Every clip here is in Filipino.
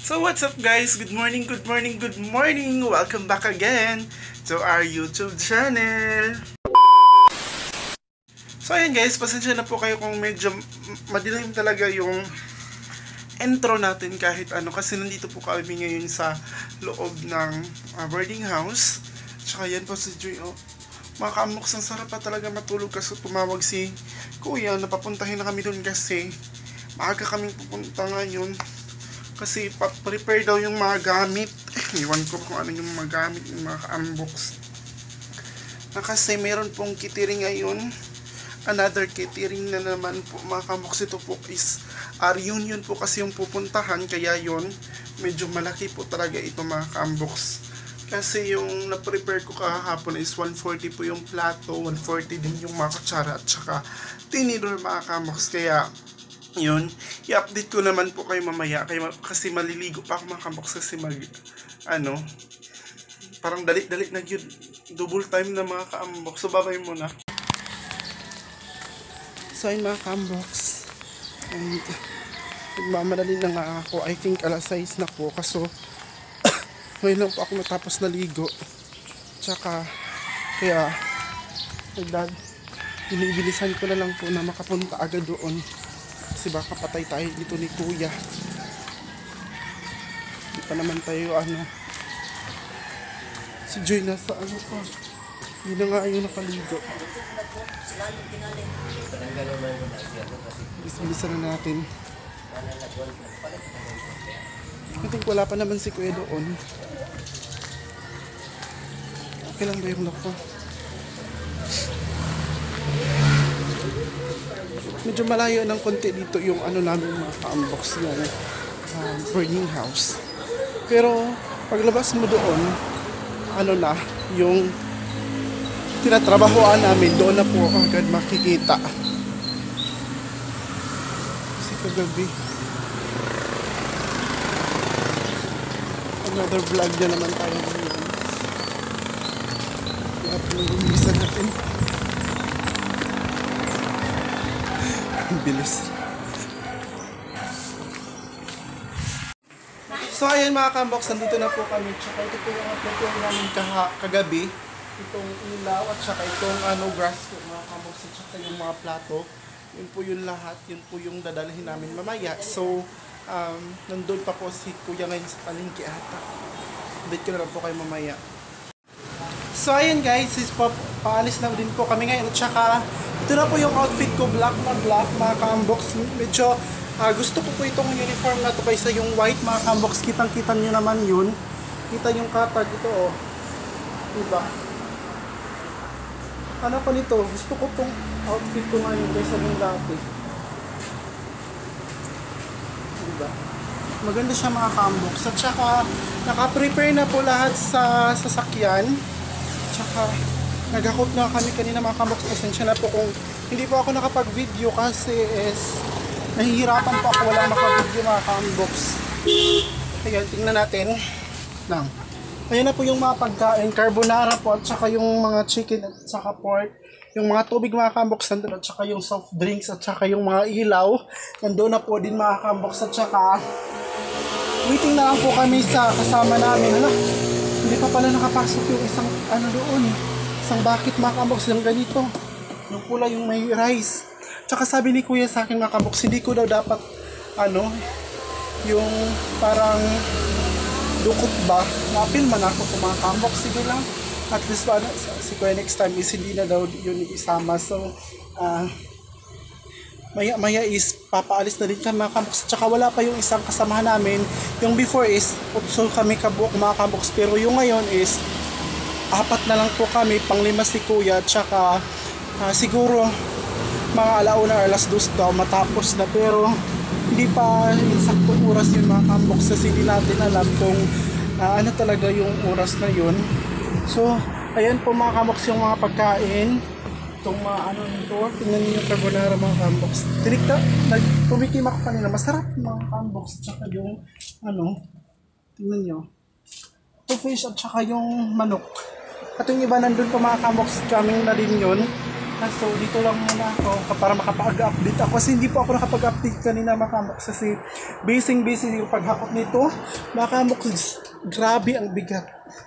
So what's up guys? Good morning, good morning, good morning! Welcome back again to our YouTube channel! So ayan guys, pasensya na po kayo kung medyo madilim talaga yung intro natin kahit ano kasi nandito po kami ngayon sa loob ng boarding house. Tsaka yan po si Joy. Mga kamoks, ang sarap pa talaga matulog kasi tumawag si Kuya na papuntahin na kami doon kasi maaga kaming pupunta ngayon. Kasi prepare daw yung mga gamit. Iwan ko kung ano yung mga gamit, yung mga ka-unbox. Kasi meron pong catering ngayon. Another catering na naman po mga ka-unbox. Ito po is reunion po kasi yung pupuntahan. Kaya yon medyo malaki po talaga ito mga ka-unbox. Kasi yung na-prepare ko kahapon is 140 po yung plato, 140 din yung mga kutsara at saka tinidor mga ka-unbox. Kaya yun, i-update ko naman po kayo mamaya kasi maliligo pa ako mga kamoks kasi parang dalit-dalit na yun, double time na mga kaambok. So babay muna. So ayun mga kaamboks, and nagmamadali na nga ako. I think alas 6 na po kaso ngayon lang po ako natapos na ligo. Tsaka kaya binibilisan ko na lang po na makapunta agad doon kasi baka patay tayo dito ni Kuya. Hindi pa naman tayo si Joy nasa pa. Hindi na nga yung nakaligo. Bisa na natin. I think wala pa naman si Kuya doon. Okay lang ba yung lock ko? Medyo malayo ng konti dito yung namin mga ka-unbox yung boarding house. Pero paglabas mo doon, yung tinatrabahoan namin, doon na po agad makikita. Kasi kagabi, another vlog na naman tayo ngayon. Kaya pinag-umpisa natin. Bilis. So ayan mga kambox, nandito na po kami. Tsaka ito po yung upload namin kagabi. Itong ilaw at tsaka itong grass po mga kambox. At tsaka yung mga plato. Yun po yung lahat. Yun po yung dadalhin namin mamaya. So nandun pa po si Kuya ngayon sa palengke ata. Update ko na lang po kayo mamaya. So ayan guys, paalis na din po kami ngayon. At tsaka ito na po yung outfit ko, black na black mga ka-unbox. Medyo gusto ko po itong uniform na ito kaysa yung white mga ka-unbox. Kitang-kita nyo naman yun. Kita yung katag ito diba? Ano pa nito? Gusto ko itong outfit ko ngayon kaysa yung dati. Diba? Maganda siya mga ka-unbox. At saka naka-prepare na po lahat sa sasakyan. Tsaka nag-hook na kami kanina mga ka-unbox. Pasensya na po kung hindi po ako nakapag-video kasi nahihirapan po ako walang maka-video mga ka-unbox. Ayan, tingnan natin lang. Ayan na po yung mga pagkain, carbonara po at saka yung mga chicken at saka pork. Yung mga tubig mga ka-unbox nandun at saka yung soft drinks at saka yung mga ilaw nandun na po din mga ka-unbox. At saka waiting na lang po kami sa kasama namin. Hindi pa pala nakapasok yung isang doon. Isang bucket mga ka-unbox yung ganito. Yung pula yung may rice. Tsaka sabi ni Kuya sa akin mga ka-unbox, hindi ko daw dapat yung parang dukot ba. Napilman ako kung mga ka-unbox. Sige lang. At least si Kuya next time is hindi na daw yun isama. So maya is papaalis na din kami mga ka-unbox. Tsaka wala pa yung isang kasamahan namin. Yung before is so kami kabuok mga ka-unbox. Pero yung ngayon is 4 na lang po kami, pang-5 si Kuya, tsaka siguro mga alauna or alas 2 daw matapos na, pero hindi pa yung saktong oras yun mga ka-unbox kasi hindi natin alam kung ano talaga yung oras na yun. So ayan po mga ka-unbox yung mga pagkain, itong mga nito, tingnan niyo yung carbonara mga ka-unbox. Tumikim ako kanina, masarap mga ka-unbox, tsaka yung tingnan niyo, ito fish at tsaka yung manok. At yung iba nandun pa mga ka-unbox, kaming na din yun. So dito lang muna ako para makapag-update ako kasi hindi po ako nakapag-update kanina mga kamoks kasi busy yung paghakot nito mga kamoks. Grabe ang bigat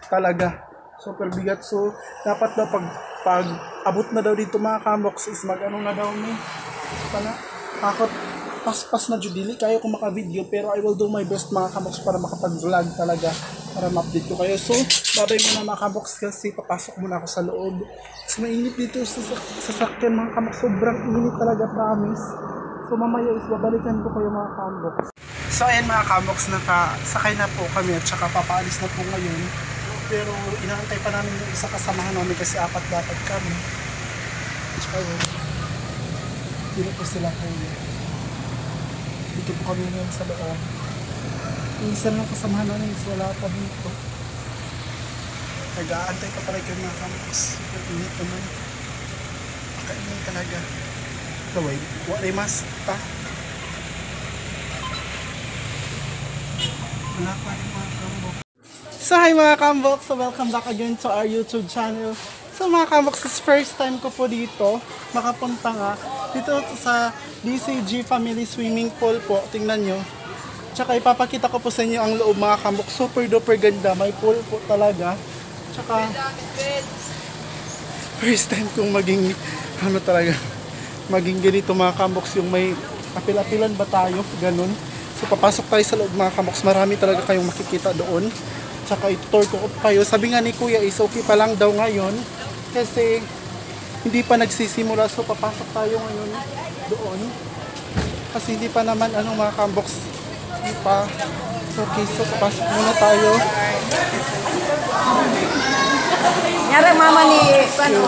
talaga, super bigat. So dapat daw pag abot na daw dito mga kamoks is mag-ano na daw ni pala hakot paspas na judili kayo kung maka-video, pero I will do my best mga kamoks para makapag-vlog talaga para ma-update ko kayo. So babay muna mga kamoks kasi papasok muna ako sa loob kasi mainit dito sa sasakyan mga kamoks, sobrang init talaga, promise. So mamaya is babalikan ko kayo mga kamoks. So ayan mga kamoks, nakasakay na po kami at saka papaalis na po ngayon, pero inaantay pa namin yung isa kasamahan namin kasi apat dapat kami. At saka yun, dito po sila kayo. Dito po kami ngayon sa loob. Minsan lang kasamahan namin, wala pa dito. Nag-aantay pa pala kayo mga kamoks. Super init naman. Pakainit talaga. Gaway, wala mas pa. Wala pa rin mga kamoks. So hi mga kamoks, so welcome back again to our YouTube channel. So mga kamoks, this first time ko po dito makapunta nga dito sa DCG Family Swimming Pool po. Tingnan nyo. Tsaka ipapakita ko po sa inyo ang loob mga kamoks. Super duper ganda. May pool po talaga. Tsaka first time kong maging ano talaga, maging ganito mga kamoks, yung may apil-apilan ba tayo, ganun. So papasok tayo sa loob mga kamoks. Marami talaga kayong makikita doon. Tsaka itour ko kayo. Sabi nga ni Kuya is okay pa lang daw ngayon kasi hindi pa nagsisimula. So papasok tayo ngayon doon kasi hindi pa naman mga kamoks, hindi pa. Okay, so papasok muna tayo. Nyara mama ni ano?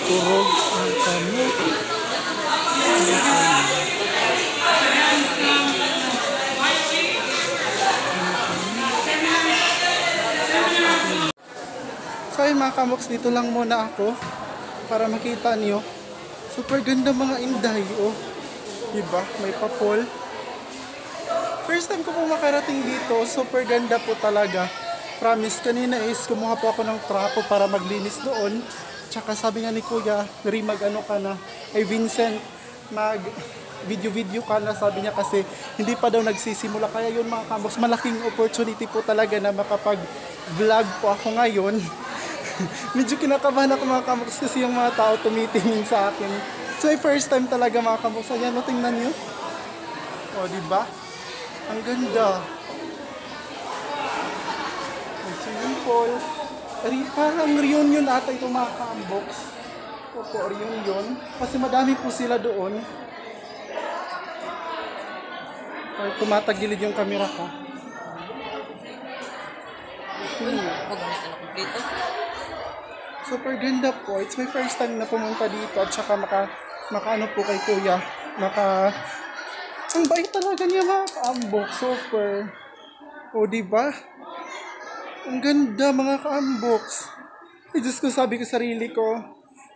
Turog ang kami. So ayun mga kamoks, dito lang muna ako para makita niyo. Super ganda mga inday, oh. Diba? May papol. First time ko po makarating dito, super ganda po talaga. Promise, kanina is kumuha po ako ng trapo para maglinis doon. Tsaka sabi nga ni Kuya, mag-ano ka na, ay Vincent, mag video ka na, sabi niya kasi hindi pa daw nagsisimula. Kaya yun mga kamoks, malaking opportunity po talaga na makapag-vlog po ako ngayon. Medyo kinakabahan ako mga kamoks kasi yung mga tao tumitingin sa akin. So first time talaga mga kamoks. Ayan, no, tingnan nyo. O, diba? Ang ganda. Ang swimming pool. Parang reunion ata ito mga kamoks. Opo, reunion. Kasi madami po sila doon. Ay, tumatagilid yung camera ko. Super ganda po. It's my first time na pumunta dito at saka makaano po kay Kuya. Ang bait talaga niya mga kaambok. Super. O diba? Ang ganda mga kaamboks. Ay Diyos ko, sabi ko sarili ko,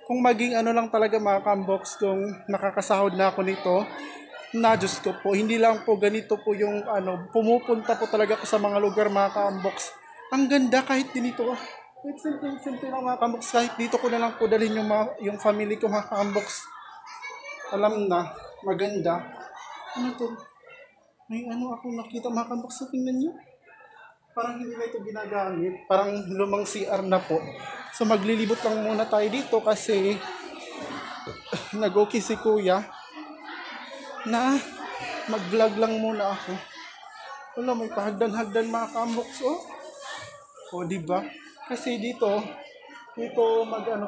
kung maging ano lang talaga mga kaamboks, kung nakakasahod na ako nito, na Diyos ko po, hindi lang po ganito po yung pumupunta po talaga ko sa mga lugar mga kaamboks. Ang ganda kahit dinito. Simple lang mga kaamboks, kahit dito ko na lang po dalhin yung family ko mga kaamboks. Alam na, maganda. Ano to? May ako nakita mga kaamboks, so tingnan nyo. Parang hindi na ito ginagamit. Parang lumang CR na po. So maglilibot lang muna tayo dito kasi nag-okay si Kuya na mag-vlog lang muna ako. Wala, may pahagdan-hagdan mga kaamboks. O diba? Kasi dito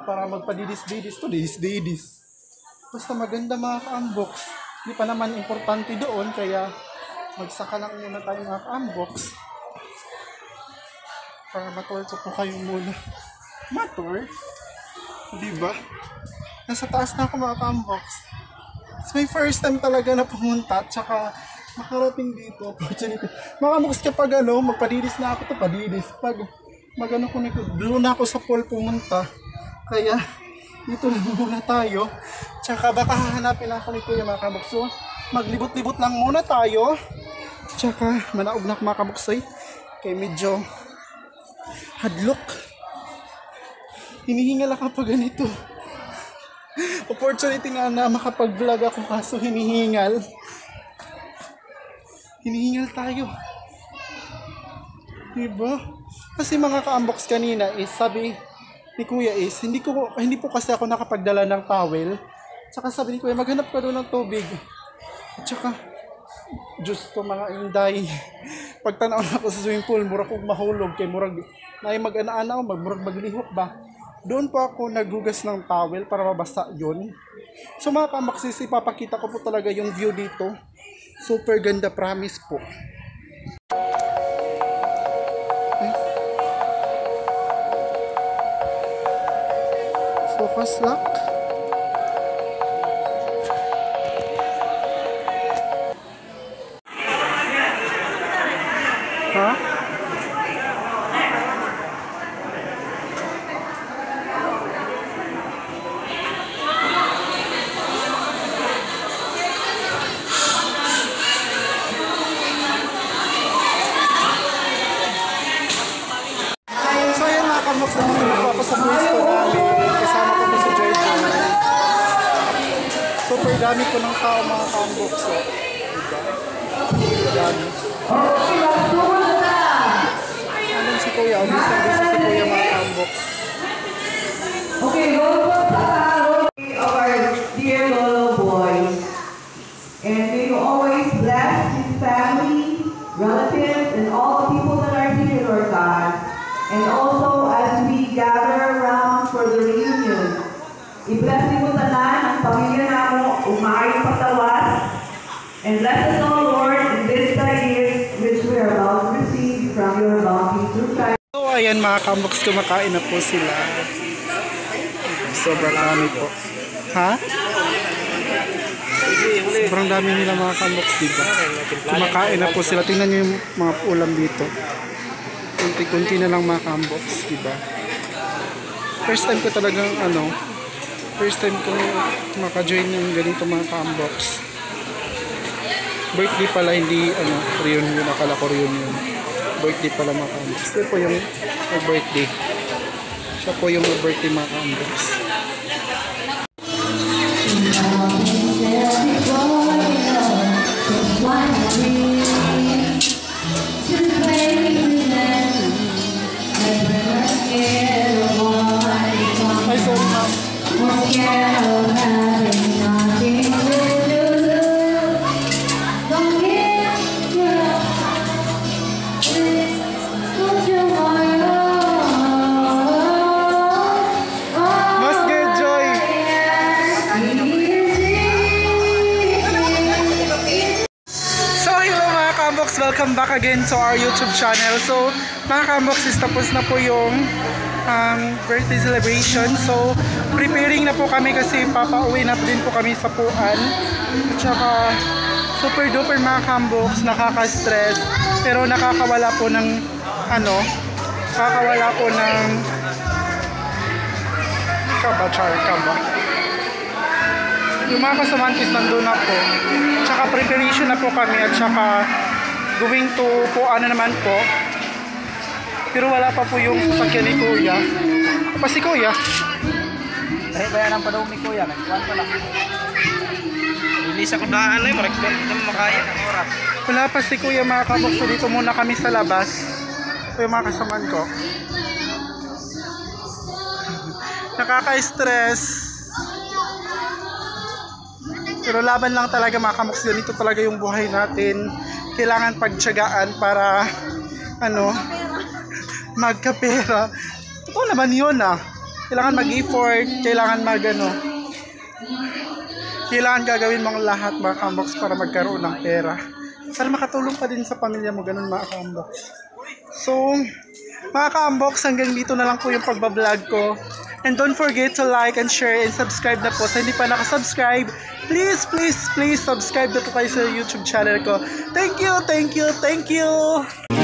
para magpadidis-didis to didis. Basta maganda mga kaamboks. Hindi pa naman importante doon kaya magsaka lang muna tayo mga kaamboks. Para matour ko kayo muna. Matour? Diba? Nasa taas na ako mga kaamboks. It's my first time talaga na pumunta. Tsaka makarating dito. Opportunity. Makamuks kapag magpadilis na ako to, padilis. Pag magano ko na doon na ako sa pool pumunta. Kaya, dito na muna tayo. Tsaka baka hahanapin ako ni Kuya mga kamuks. So, maglibot-libot lang muna tayo. Tsaka, manaog na mga kamuksay. Kaya medyo hadlok. Hinihingal ako pag ganito. Opportunity nga na makapag-vlog ako kaso hinihingal. Hinihingal tayo. Diba? Kasi mga ka-unbox kanina is sabi ni Kuya is hindi po kasi ako nakapagdala ng towel. Tsaka sabi ni Kuya maghanap ka doon ng tubig. At tsaka Diyos ko mga inday. Pagtanaw na ako sa swimming pool, murag kong mahulog kay murag na mag-ana-ana ako, murag maglihok ba. Doon po ako naghugas ng towel para mabasa yun. So mga kamaksis, ipapakita ko po talaga yung view dito. Super ganda, promise po. Focus lock. Ha? So yan mga kamoks, nandito po ako sa pwesto namin. Kasama ko po si Jojo. Super dami ko ng tao mga kamoks. So, diba? Dami. Anong si Kuya? Busy si Kuya mga kamoks. Okay, roll call of our dear Lolo boys. And may you always bless his family, relatives, and all the people that are here, Lord God. And also as we gather around for the reunion, i-bless mo tanan ang pamilya namo, umayong patawas. And bless us all, Lord, in this year which we are about to receive from your bounty through Christ. So ayan mga kamoks, kumakain na po sila. Sobrang dami po. Ha? Sobrang dami nila mga kamoks, diba? Kumakain na po sila. Tingnan nyo yung mga ulam dito. Kunti-kunti na lang mga kamoks, diba? First time ko talagang first time ko maka-join ng ganito mga kamoks. Birthday pala, hindi reunion. Akala ko reunion. Birthday pala mga kamoks. Siya po yung birthday. Siya po yung birthday mga kamoks. Ay, sorry ma'am. Mas good, Joy. So, hello mga kamoks. Welcome back again to our YouTube channel. So, mga kamoks, tapos na po yung birthday celebration. So, preparing na po kami kasi papauwi na din po kami sa Puan. At saka, super duper mga kamoks, nakaka-stress. Pero nakakawala po ng, nakakawala po ng kaba. Yung mga kasamantis nandun na po. Tsaka preparation na po kami at tsaka going to Puan na naman po. Pero wala pa po yung sasakyan ni Kuya. Pa si Kuya? Dahil kaya ng padawag ni Kuya, nagkuhan ko lang. Hindi sa kudaan na yun, maragpon ito makaya ng oras. Wala pa si Kuya mga kamoks. So dito muna kami sa labas. Ito yung mga kasaman ko. Nakaka-stress. Pero laban lang talaga mga kamoks. Ganito talaga yung buhay natin. Kailangan pagtiyagaan para magkapera. Totoo naman yun Kailangan mag-effort, kailangan kailangan gagawin mong lahat mga kamoks para magkaroon ng pera. Sana makatulong pa din sa pamilya mo, ganun mga kamoks. So, mga kamoks, hanggang dito na lang po yung pagbablog ko. And don't forget to like and share and subscribe na po. Sa hindi pa nakasubscribe, please, please, please subscribe na po kayo sa YouTube channel ko. Thank you, thank you, thank you!